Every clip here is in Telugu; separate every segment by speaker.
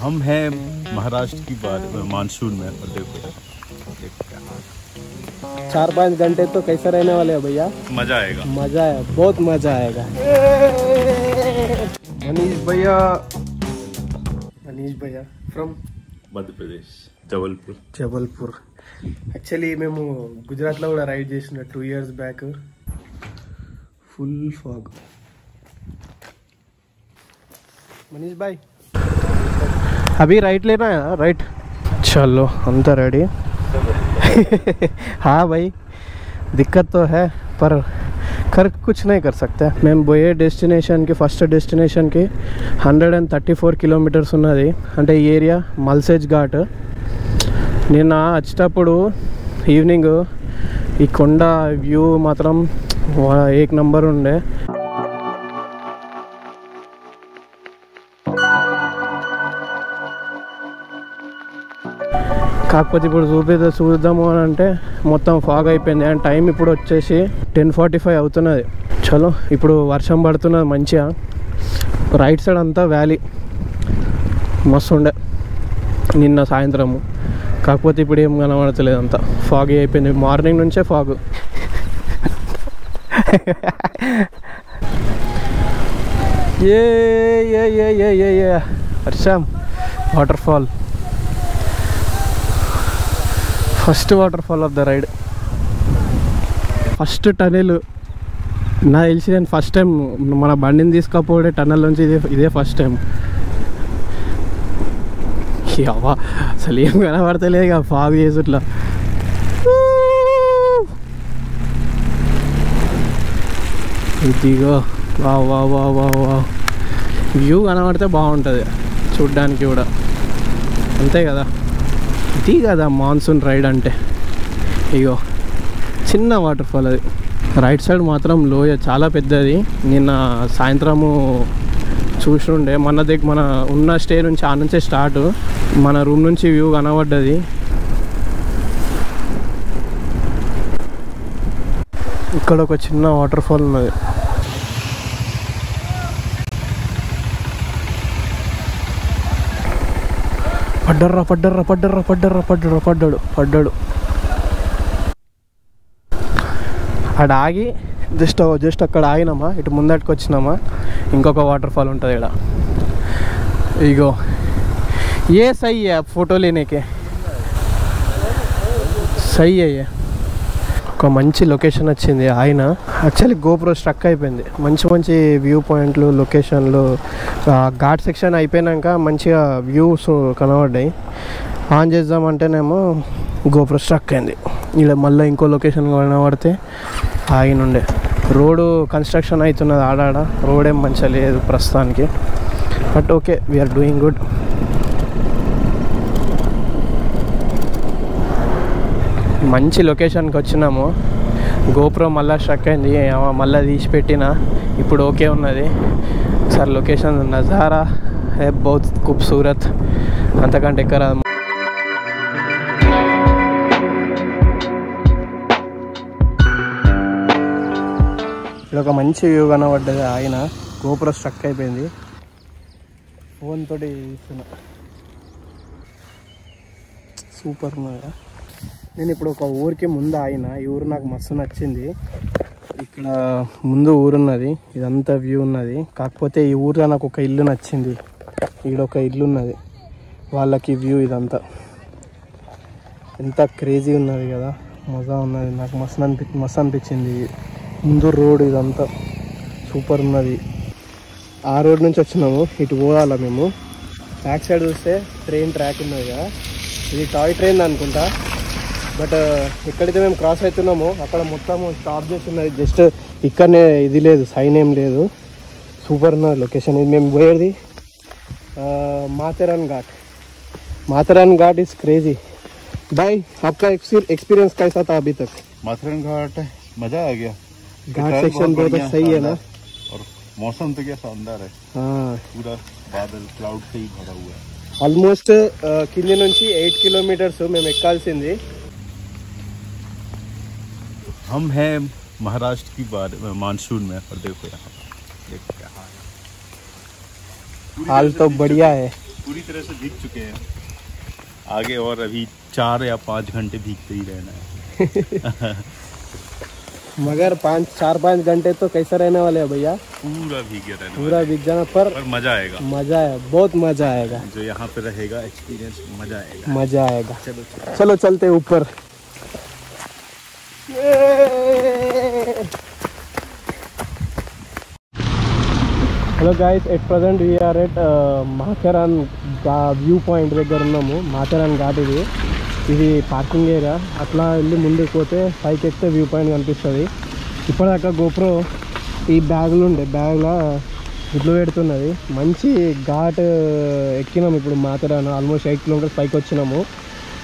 Speaker 1: हम हैं महाराष्ट्र की बात मानसून में, और देखो
Speaker 2: 4-5 घंटे तो कैसा रहने वाले हैं भैया?
Speaker 1: मजा आएगा,
Speaker 2: मजा है, बहुत मजा आएगा। मनीष भैया फ्रॉम
Speaker 1: मध्य प्रदेश, जबलपुर।
Speaker 2: యాక్చువల్లీ మేము గుజరాత్లో కూడా రైడ్ చేసిన 2 years back. Full fog. Manish भाई अभी राइट लेना है? राइट चलो अंदर रेडी. हाँ भाई दिक्कत तो है पर कर कुछ नहीं कर सकते. మేము పోయే డెస్టినేషన్కి ఫస్ట్ డెస్టినేషన్కి 134 kilometers ఉన్నది. అంటే ఈ ఏరియా మల్సేజ్ ఘాట్. నిన్న వచ్చేటప్పుడు ఈవినింగ్ ఈ కొండ వ్యూ మాత్రం ఏక్ నంబర్ ఉండే. కాకపోతే ఇప్పుడు చూద్దాము అని అంటే మొత్తం ఫాగ్ అయిపోయింది. అండ్ టైం ఇప్పుడు వచ్చేసి 10:45 అవుతున్నది. చలో ఇప్పుడు వర్షం పడుతున్నది మంచిగా. రైట్ సైడ్ అంతా వ్యాలీ మస్తు ఉండే నిన్న సాయంత్రము. కాకపోతే ఇప్పుడు ఏం కనబడతలేదు, అంతా ఫాగ్ అయిపోయింది. మార్నింగ్ నుంచే ఫాగ్. ఏ వర్షం waterfall. First waterfall of the ride, first tunnel. నాకు తెలిసి నేను ఫస్ట్ టైం మన బండిని తీసుకపోతే టనల్ నుంచి ఇదే ఫస్ట్ టైం. అవ్వా అసలు ఏం కనబడతలేదు ఇక ఫాగ్ చేసుట్లా. ఇదిగో వా వా వా వా వా వ్యూ కనబడితే బాగుంటుంది చూడ్డానికి కూడా, అంతే కదా. ఇది కదా మాన్సూన్ రైడ్ అంటే. ఇగో చిన్న వాటర్ఫాల్ అది. రైట్ సైడ్ మాత్రం లోయ చాలా పెద్దది. నిన్న సాయంత్రము చూసుండే మన ఉన్న స్టే నుంచి ఆ నుంచే స్టార్ట్. మన రూమ్ నుంచి వ్యూ కనబడ్డది. ఇక్కడ ఒక చిన్న వాటర్ఫాల్ ఉన్నది. పడ్డాడు. అక్కడ ఆగి జస్ట్ అక్కడ ఆగినామా, ఇటు ముందటికి వచ్చినామా ఇంకొక వాటర్ఫాల్ ఉంటుంది ఇక్కడ. ఇగో ఏ సై ఫోటో లేనేకే సై అయ్యే. ఒక మంచి లొకేషన్ వచ్చింది. ఆయన యాక్చువల్లీ గోప్రో స్ట్రక్ అయిపోయింది. మంచి వ్యూ పాయింట్లు, లొకేషన్లు. ఘాట్ సెక్షన్ అయిపోయాక మంచిగా వ్యూస్ కనబడ్డాయి. ఆన్ చేద్దామంటేనేమో గోప్రో స్ట్రక్ అయింది. ఇలా మళ్ళీ ఇంకో లొకేషన్ కనబడితే ఆగినుండే. రోడ్డు కన్స్ట్రక్షన్ అవుతున్నది ఆడాడ. రోడ్ ఏం మంచిగా లేదు ప్రస్తుతానికి, but okay we're doing good. మంచి లొకేషన్కి వచ్చినాము. గోప్రో మళ్ళీ స్ట్రక్ అయింది, మళ్ళీ తీసి పెట్టిన. ఇప్పుడు ఓకే ఉన్నది. సార్ లొకేషన్ నజారా హే బహుత్ ఖూబ్సూరత్, అంతకంటే ఎక్కడ. ఇక్కడ ఒక మంచి వ్యూ కనబడ్డది. ఆయన గోప్రో స్ట్రక్ అయిపోయింది. ఫోన్ తోటి ఇస్తున్నా. సూపర్ ఉన్నదా. నేను ఇప్పుడు ఒక ఊరికి ముందు ఆగిన. ఈ ఊరు నాకు మస్తు నచ్చింది. ఇక్కడ ముందు ఊరున్నది, ఇదంతా వ్యూ ఉన్నది. కాకపోతే ఈ ఊరిలో నాకు ఒక ఇల్లు నచ్చింది. ఈడొక ఇల్లు ఉన్నది, వాళ్ళకి వ్యూ ఇదంతా ఎంత క్రేజీ ఉన్నది కదా, మజా ఉన్నది. నాకు మస్తు అనిపించింది. ముందు రోడ్ ఇదంతా సూపర్ ఉన్నది. ఆ రోడ్ నుంచి వచ్చినాము, ఇటు పోవాలా మేము. బ్యాక్ సైడ్ చూస్తే ట్రైన్ ట్రాక్ ఉన్నది కదా, ఇది టాయ్ ట్రైన్ అనుకుంటా. బట్ ఎక్కడైతే మేము క్రాస్ అవుతున్నామో అక్కడ మొత్తం స్టాప్ చేస్తున్నది. జస్ట్ ఇక్కడనే ఇది లేదు, సైన్ ఏం లేదు. సూపర్ ఉన్నది లొకేషన్. ఇది మేము పోయేది माथेरान घाट इज क्रेजी. भाई आपका एक्सपीरियंस कैसा था अभी तक?
Speaker 1: माथेरान घाट मजा आ गया.
Speaker 2: घाट सेक्शन बहुत सही है ना,
Speaker 1: और मौसम तो क्या शानदार है.
Speaker 2: हाँ
Speaker 1: पूरा बादल क्लाउड से ही भरा हुआ है.
Speaker 2: ఆల్మోస్ట్ కింది నుంచి 8 kilometers మేము ఎక్కాల్సింది.
Speaker 1: हम हैं महाराष्ट्र की बात मानसून में, और देखो यहाँ
Speaker 2: हाल तो बढ़िया है.
Speaker 1: पूरी तरह से भीग चुके हैं, आगे और अभी 4 या 5 घंटे भीगते ही रहना है।
Speaker 2: मगर 4-5 घंटे तो कैसा रहने वाले हैं भैया?
Speaker 1: पूरा भीगे रहना,
Speaker 2: पूरा भीग जाना, पर
Speaker 1: मजा आएगा।
Speaker 2: मजा है, बहुत मजा आएगा।
Speaker 1: जो यहाँ पे रहेगा एक्सपीरियंस मजा आएगा,
Speaker 2: मजा आएगा।
Speaker 1: चलो
Speaker 2: चलो चलते ऊपर। Hello guys, at present we are at Matheran view point దగ్గర ఉన్నాము. మాథెరాన్ ఘాట్ ఇది పార్కింగ్ ఏరియా. అట్లా వెళ్ళి ముందుకు పోతే పైకి ఎక్కితే వ్యూ పాయింట్ కనిపిస్తుంది. ఇప్పటిదాకా గోప్రో ఈ బ్యాగ్లో ఉండే బ్యాగ్లో గుడ్లు పెడుతున్నది. మంచి ఘాట్ ఎక్కినాము ఇప్పుడు మాథెరాన్. ఆల్మోస్ట్ 8 కిలోమీటర్స్ పైకి వచ్చినాము.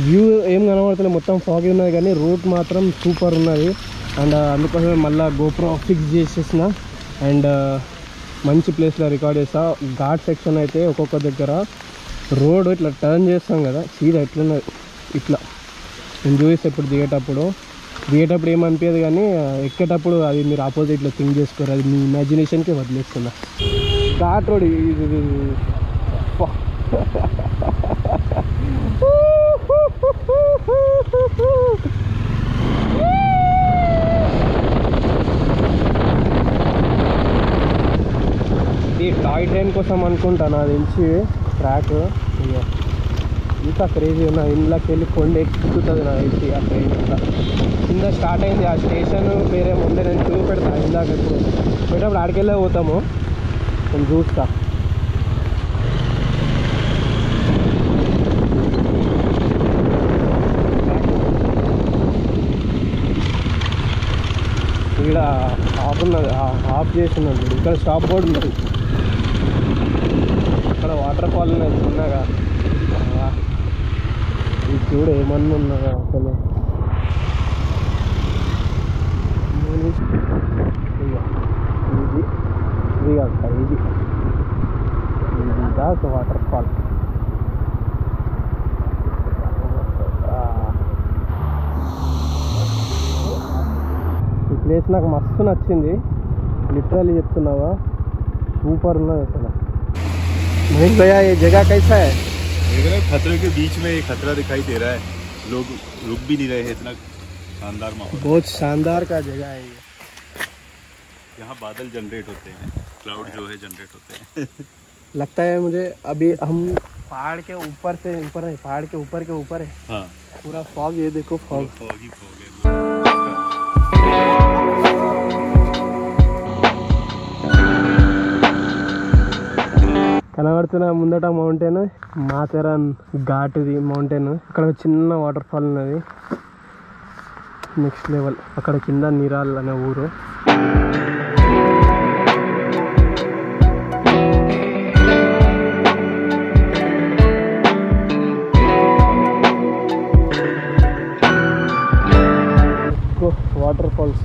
Speaker 2: వ్యూ ఏం కనబడుతుంది, మొత్తం ఫాగ్ ఉన్నది, కానీ రూట్ మాత్రం సూపర్ ఉన్నది. అండ్ అందుకోసమే మళ్ళీ గోప్రో ఫిక్స్ చేసేసిన. అండ్ మంచి ప్లేస్లో రికార్డ్ చేస్తా. ఘాట్ సెక్షన్ అయితే ఒక్కొక్క దగ్గర రోడ్ ఇట్లా టర్న్ చేస్తాం కదా, సీదా ఎట్లున్నది ఇట్లా. నేను చూపిస్తే ఇప్పుడు దిగేటప్పుడు ఏమనిపించదు, కానీ ఎక్కేటప్పుడు అది మీరు ఆపోజిట్లో థింక్ చేసుకోరు. అది మీ ఇమాజినేషన్కి వదిలేస్తున్నా. ఘాట్ రోడ్ ఇది. ఈ టాయ్ ట్రైన్ కోసం అనుకుంటా నాకు తెలిసి ట్రాక్. ఇంకా క్రేజీ ఉన్నా, ఇంట్లోకి వెళ్ళి కొండ ఎక్కుతుంది నాకు తెలిసి ఆ ట్రైన్. ఇంకా కింద స్టార్ట్ అయింది. ఆ స్టేషన్ వేరే ముందే నేను చూపెడతాను. ఇందాక ఇప్పుడు పోయేటప్పుడు ఆడికెళ్ళే పోతాము, నేను చూస్తా. ఇక్కడ ఆఫ్ చేస్తున్నది. ఇక్కడ స్టాప్ బోర్డు ఉన్నది. ఇక్కడ వాటర్ ఫాల్ ఉన్నది చిన్నగా. ఇది చూడు ఏమన్నా ఉన్నదా అసలు. ఇది కాదు, ఇది దాకా వాటర్ ఫాల్. ఈ ప్లేస్ నాకు మస్తు నచ్చింది, లిటరली చెప్తున్నావా. సూపర్ ఉన్నది అసలు. महेश भैया, ये जगह कैसा है?
Speaker 1: खतरे के बीच में एक खतरा दिखाई दे रहा है, लोग रुक भी नहीं रहे हैं, इतना शानदार माहौल।
Speaker 2: बहुत शानदार का जगह है ये।
Speaker 1: यहाँ बादल जनरेट होते हैं, क्लाउड जो है जनरेट होते हैं।
Speaker 2: लगता है मुझे अभी हम पहाड़ के ऊपर से ऊपर है, पहाड़ के ऊपर है।
Speaker 1: हाँ,
Speaker 2: पूरा फॉग, ये देखो फॉग।
Speaker 1: फॉग ही फॉग है।
Speaker 2: కనబడుతున్న ముందట మౌంటైన్ మాథెరాన్ ఘాట్. ఇది మౌంటైన్. అక్కడ చిన్న వాటర్ ఫాల్ ఉన్నది, నెక్స్ట్ లెవెల్. అక్కడ కింద నిరాల్ అనే ఊరు. Water falls.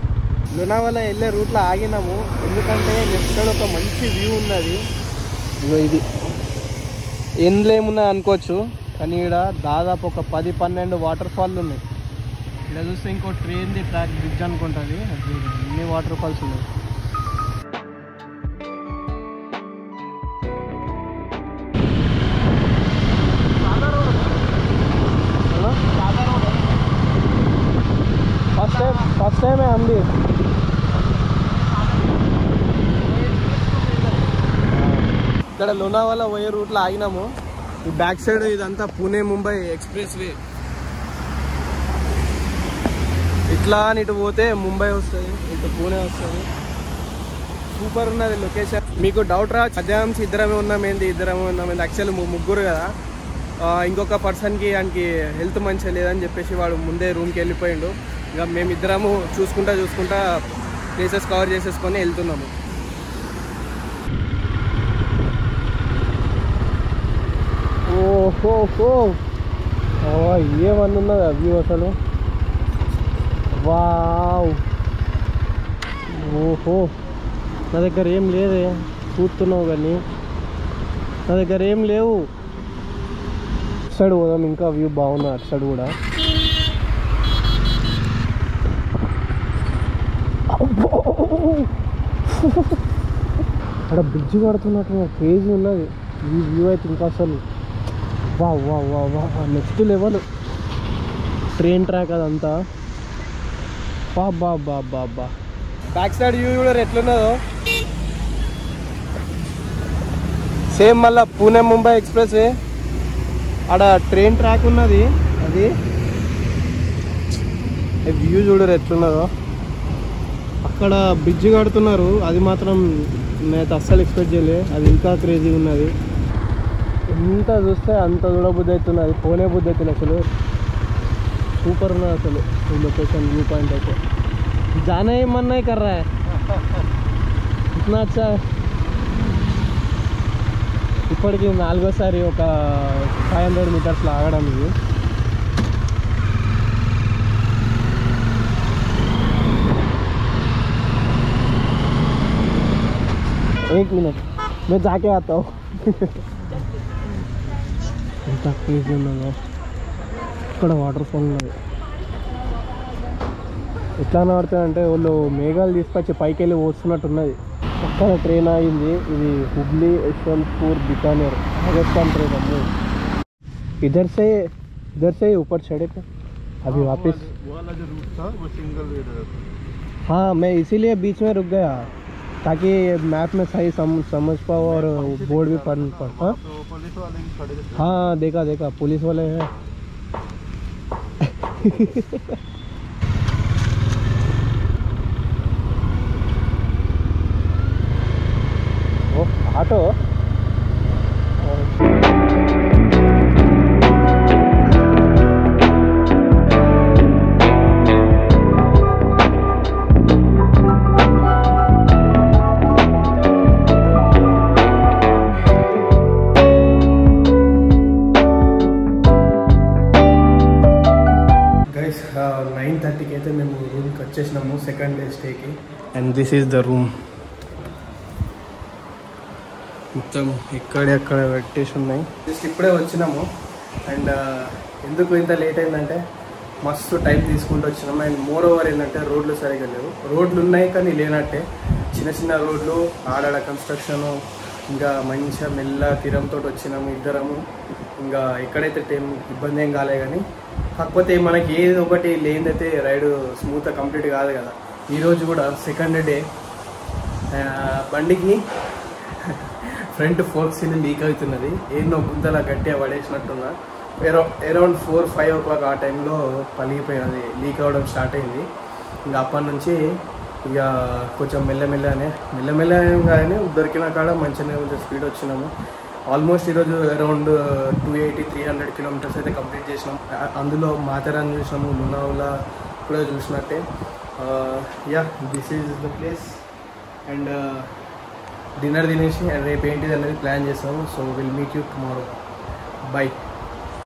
Speaker 2: లోనావాలా వెళ్ళే రూట్లో ఆగినాము, ఎందుకంటే నెక్స్ట్ సైడ్ ఒక మంచి వ్యూ ఉన్నది. ఇది ఎండ్లో ఏమున్నాయి అనుకోవచ్చు, కానీ ఇక్కడ దాదాపు ఒక 10-12 వాటర్ ఫాల్లు ఉన్నాయి. ఇక్కడ చూస్తే ఇంకో ట్రైన్ది ట్రాక్ బ్రిడ్జ్ అనుకుంటుంది, అన్ని వాటర్ ఫాల్స్ ఉన్నాయి. फर्स्ट टाइम है हम भी. ఇక్కడ లోనావాలా పోయే రూట్లో ఆగినాము. ఈ బ్యాక్ సైడ్ ఇదంతా పూణే ముంబై ఎక్స్ప్రెస్ వే. ఇట్లా ఇటు పోతే ముంబై వస్తుంది, ఇటు పూణే వస్తుంది. సూపర్ ఉన్నది లొకేషన్. మీకు డౌట్ రా, మధ్యాహ్నం ఇద్దరమే ఉన్నామేంది. యాక్చువల్లీ ముగ్గురు కదా. ఇంకొక పర్సన్కి ఆయనకి హెల్త్ మంచిగా లేదని చెప్పేసి వాడు ముందే రూమ్కి వెళ్ళిపోయిండు. ఇక మేమిద్దరము చూసుకుంటా ప్లేసెస్ కవర్ చేసేసుకొని వెళ్తున్నాము. ఓహో, ఏమన్నా ఉన్నది వ్యూ అసలు. వావ్, ఓహో. నా దగ్గర ఏం లేదే, చూస్తున్నావు కానీ నా దగ్గర ఏం లేవు. అటు సైడ్ పోదాం, ఇంకా వ్యూ బాగున్నా అటు సైడ్ కూడా. అక్కడ బ్రిడ్జ్ కడుతున్నట్టు క్రేజీ ఉన్నది. ఈ వ్యూ అయితే ఇంకా అసలు వా వా వా వా నెక్స్ట్ లెవెల్ ట్రైన్ ట్రాక్ అదంతా. బా బా బా బా బా బ్యాక్ సైడ్ వ్యూ కూడా ఎట్లున్నదో సేమ్. మళ్ళీ పూణే ముంబై ఎక్స్ప్రెస్ వే ఆడ ట్రైన్ ట్రాక్ ఉన్నది, అది వ్యూ చూడరు ఎట్లున్నదో. అక్కడ బ్రిడ్జ్ కడుతున్నారు, అది మాత్రం నేనైతే అస్సలు ఎక్స్పెక్ట్ చేయలే, అది ఇంకా క్రేజీ ఉన్నది. ఎంత చూస్తే అంత చూడబుద్ధి అవుతున్నది, పోనే బుద్ధి అవుతుంది అసలు. సూపర్ ఉన్నది అసలు ఈ లొకేషన్, వ్యూ పాయింట్ అయితే. जाना ही मन नहीं कर रहा है, इतना अच्छा. ఇప్పటికి 4వసారి ఒక 500 మీటర్స్లో ఆగడం ఇది. एक मिनट मैं जाके आता हूँ. ఎంత క్రేజీ ఉన్నదో. ఇక్కడ వాటర్ ఫాల్ ఉన్నది. ఎట్లా పడుతుందంటే వాళ్ళు మేఘాలు తీసుకొచ్చి పైకి వెళ్ళి పోస్తున్నట్టున్నది. పక్కన ట్రైన్ ఆగింది, ఇది హుబ్లీ యశ్వంతపూర్ बीकानेर राजस्थान ट्रेन है. इधर से ऊपर चढ़े थे अभी वापस.
Speaker 1: वो वाला जो रूट था वो सिंगल वे था.
Speaker 2: हाँ मैं इसीलिए बीच में रुक गया ताकि मैप में सही समझ पाओ और बोर्ड भी पढ़. हाँ
Speaker 1: पुलिस वाले भी खड़े थे.
Speaker 2: हाँ देखा पुलिस वाले हैं. ఆటో గైస్ 9:30కి అయితే మేము రూమ్కి వచ్చేసినాము సెకండ్ డే స్టేకి. And this is the room. మొత్తం ఎక్కడెక్కడ పెట్టేసి ఉన్నాయి. జస్ట్ ఇప్పుడే వచ్చినాము. అండ్ ఎందుకు ఇంత లేట్ అయిందంటే మస్తు టైం తీసుకుంటూ వచ్చినాము. అండ్ మోర్ ఓవర్ ఏంటంటే రోడ్లు సరిగ్గా లేవు. రోడ్లు ఉన్నాయి కానీ లేనట్టే, చిన్న చిన్న రోడ్లు, ఆడాడ కన్స్ట్రక్షను. ఇంకా మంచిగా మెల్ల తీరంతో వచ్చినాము ఇద్దరము. ఇంకా ఎక్కడైతే టైం ఇబ్బంది ఏం కాలే, కానీ కాకపోతే మనకి ఏది ఒకటి లేనిదైతే రైడ్ స్మూత్గా కంప్లీట్ కాదు కదా. ఈరోజు కూడా సెకండ్ డే బండికి ఫ్రంట్ ఫోర్క్స్ లీక్ అవుతున్నది. ఏదో గుంతలా గట్టిగా పడేసినట్టున్నా. అరౌండ్ 4-5 o'clock ఆ టైంలో పలిగిపోయినది, లీక్ అవ్వడం స్టార్ట్ అయింది. ఇంకా అప్పటి నుంచి ఇక కొంచెం మెల్లమెల్లగానే దొరికిన కాడ మంచిగానే కొంచెం స్పీడ్ వచ్చినాము. ఆల్మోస్ట్ ఈరోజు అరౌండ్ 280-300 కిలోమీటర్స్ అయితే కంప్లీట్ చేసినాం. అందులో మాథెరాన్ చూసినాము, లోనావాలా కూడా చూసినట్టే. Yeah this is the place. And dinner తినేసి రేపు ఏంటిది అనేది ప్లాన్ చేస్తాము. So will meet you tomorrow. By.